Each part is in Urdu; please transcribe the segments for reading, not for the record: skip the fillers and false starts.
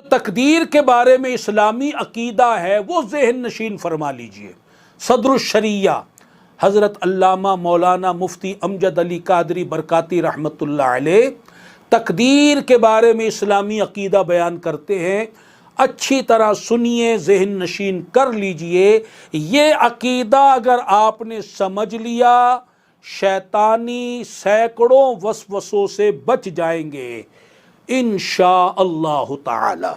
تقدیر کے بارے میں اسلامی عقیدہ ہے وہ ذہن نشین فرما لیجئے۔ صدر الشریعہ حضرت علامہ مولانا مفتی امجد علی قادری برکاتی رحمۃ اللہ علیہ تقدیر کے بارے میں اسلامی عقیدہ بیان کرتے ہیں، اچھی طرح سنیے، ذہن نشین کر لیجئے۔ یہ عقیدہ اگر آپ نے سمجھ لیا، شیطانی سینکڑوں وسوسوں سے بچ جائیں گے انشاءاللہ تعالی۔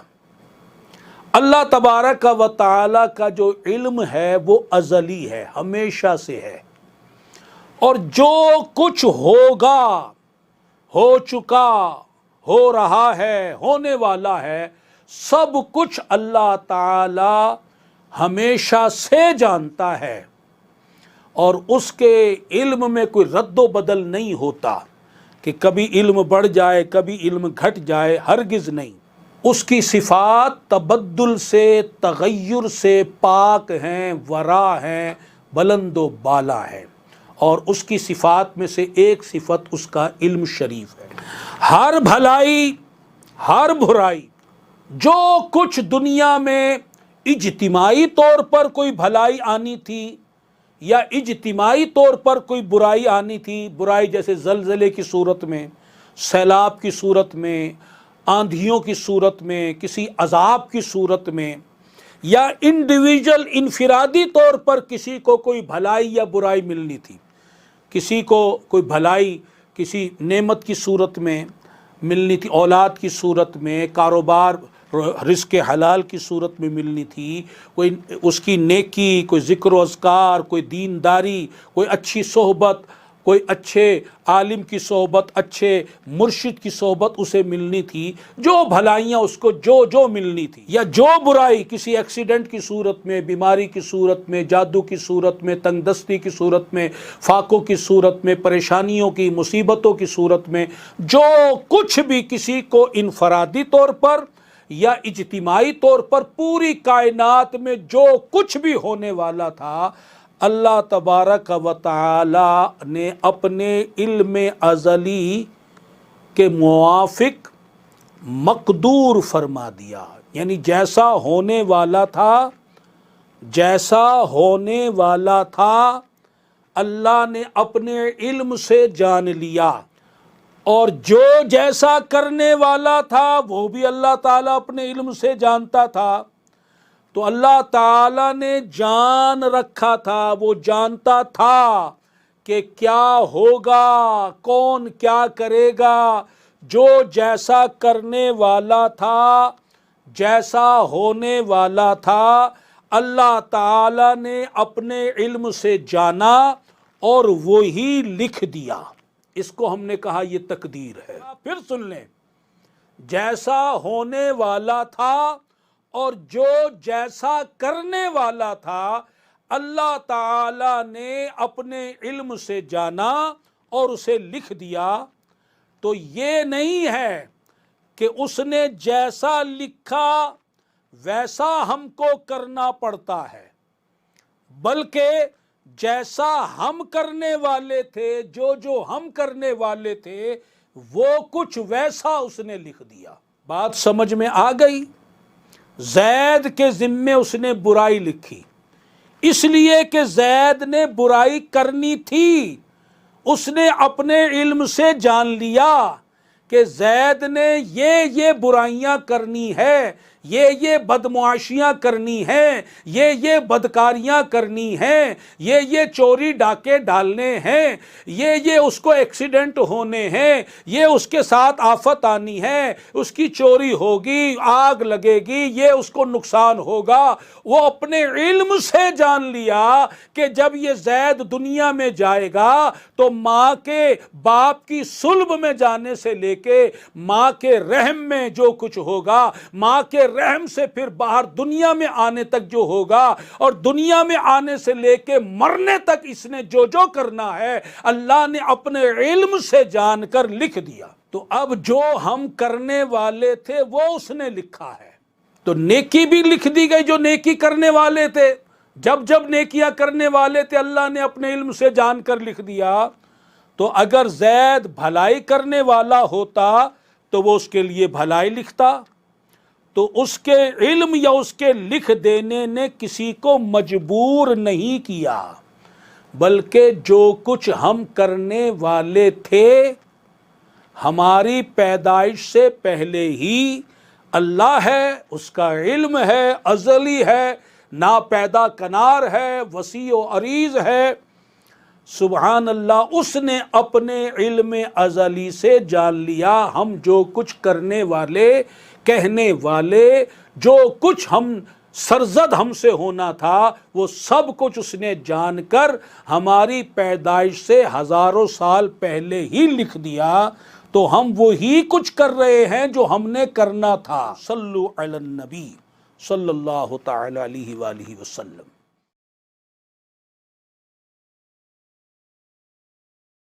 اللہ تبارک و تعالی کا جو علم ہے وہ ازلی ہے، ہمیشہ سے ہے، اور جو کچھ ہوگا، ہو چکا، ہو رہا ہے، ہونے والا ہے، سب کچھ اللہ تعالی ہمیشہ سے جانتا ہے، اور اس کے علم میں کوئی رد و بدل نہیں ہوتا کہ کبھی علم بڑھ جائے کبھی علم گھٹ جائے، ہرگز نہیں۔ اس کی صفات تبدل سے، تغیر سے پاک ہیں، ورا ہیں، بلند و بالا ہیں، اور اس کی صفات میں سے ایک صفت اس کا علم شریف ہے۔ ہر بھلائی، ہر برائی، جو کچھ دنیا میں اجتماعی طور پر کوئی بھلائی آنی تھی یا اجتماعی طور پر کوئی برائی آنی تھی، برائی جیسے زلزلے کی صورت میں، سیلاب کی صورت میں، آندھیوں کی صورت میں، کسی عذاب کی صورت میں، یا انڈیویجول انفرادی طور پر کسی کو کوئی بھلائی یا برائی ملنی تھی، کسی کو کوئی بھلائی کسی نعمت کی صورت میں ملنی تھی، اولاد کی صورت میں، کاروبار رزق حلال کی صورت میں ملنی تھی، کوئی اس کی نیکی، کوئی ذکر و اذکار، کوئی دینداری، کوئی اچھی صحبت، کوئی اچھے عالم کی صحبت، اچھے مرشد کی صحبت اسے ملنی تھی، جو بھلائیاں اس کو جو ملنی تھی، یا جو برائی کسی ایکسیڈنٹ کی صورت میں، بیماری کی صورت میں، جادو کی صورت میں، تنگ دستی کی صورت میں، فاقوں کی صورت میں، پریشانیوں کی، مصیبتوں کی صورت میں، جو کچھ بھی کسی کو انفرادی طور پر یا اجتماعی طور پر پوری کائنات میں جو کچھ بھی ہونے والا تھا، اللہ تبارک و تعالی نے اپنے علم ازلی کے موافق مقدور فرما دیا، یعنی جیسا ہونے والا تھا اللہ نے اپنے علم سے جان لیا، اور جو جیسا کرنے والا تھا وہ بھی اللہ تعالیٰ اپنے علم سے جانتا تھا۔ تو اللہ تعالیٰ نے جان رکھا تھا، وہ جانتا تھا کہ کیا ہوگا، کون کیا کرے گا، جو جیسا کرنے والا تھا، جیسا ہونے والا تھا، اللہ تعالیٰ نے اپنے علم سے جانا اور وہی لکھ دیا۔ اس کو ہم نے کہا یہ تقدیر ہے۔ پھر سن لیں، جیسا ہونے والا تھا اور جو جیسا کرنے والا تھا، اللہ تعالی نے اپنے علم سے جانا اور اسے لکھ دیا۔ تو یہ نہیں ہے کہ اس نے جیسا لکھا ویسا ہم کو کرنا پڑتا ہے، بلکہ جیسا ہم کرنے والے تھے، جو ہم کرنے والے تھے، وہ کچھ ویسا اس نے لکھ دیا۔ بات سمجھ میں آ گئی؟ زید کے ذمے اس نے برائی لکھی، اس لیے کہ زید نے برائی کرنی تھی، اس نے اپنے علم سے جان لیا کہ زید نے یہ برائیاں کرنی ہے، یہ بدمعاشیاں کرنی ہیں، یہ بدکاریاں کرنی ہیں، یہ چوری ڈاکے ڈالنے ہیں، یہ اس کو ایکسیڈنٹ ہونے ہیں، یہ اس کے ساتھ آفت آنی ہے، اس کی چوری ہوگی، آگ لگے گی، یہ اس کو نقصان ہوگا۔ وہ اپنے علم سے جان لیا کہ جب یہ زید دنیا میں جائے گا تو ماں کے باپ کی صلب میں جانے سے لے کے ماں کے رحم میں جو کچھ ہوگا، ماں کے رحم سے پھر باہر دنیا میں آنے تک جو ہوگا، اور دنیا میں آنے سے لے کے مرنے تک اس نے جو کرنا ہے اللہ نے اپنے علم سے جان کر لکھ دیا۔ تو اب جو ہم کرنے والے تھے وہ اس نے لکھا ہے۔ تو نیکی بھی لکھ دی گئی، جو نیکی کرنے والے تھے، جب نیکیاں کرنے والے تھے اللہ نے اپنے علم سے جان کر لکھ دیا۔ تو اگر زید بھلائی کرنے والا ہوتا تو وہ اس کے لیے بھلائی لکھتا، تو اس کے علم یا اس کے لکھ دینے نے کسی کو مجبور نہیں کیا، بلکہ جو کچھ ہم کرنے والے تھے ہماری پیدائش سے پہلے ہی اللہ ہے، اس کا علم ہے، ازلی ہے، ناپیدا کنار ہے، وسیع و عریض ہے، سبحان اللہ، اس نے اپنے علم ازلی سے جان لیا ہم جو کچھ کرنے والے، کہنے والے، جو کچھ ہم سرزد ہم سے ہونا تھا، وہ سب کچھ اس نے جان کر ہماری پیدائش سے ہزاروں سال پہلے ہی لکھ دیا، تو ہم وہی کچھ کر رہے ہیں جو ہم نے کرنا تھا۔ صلو علی النبی صلی اللہ تعالی علیہ وآلہ وسلم۔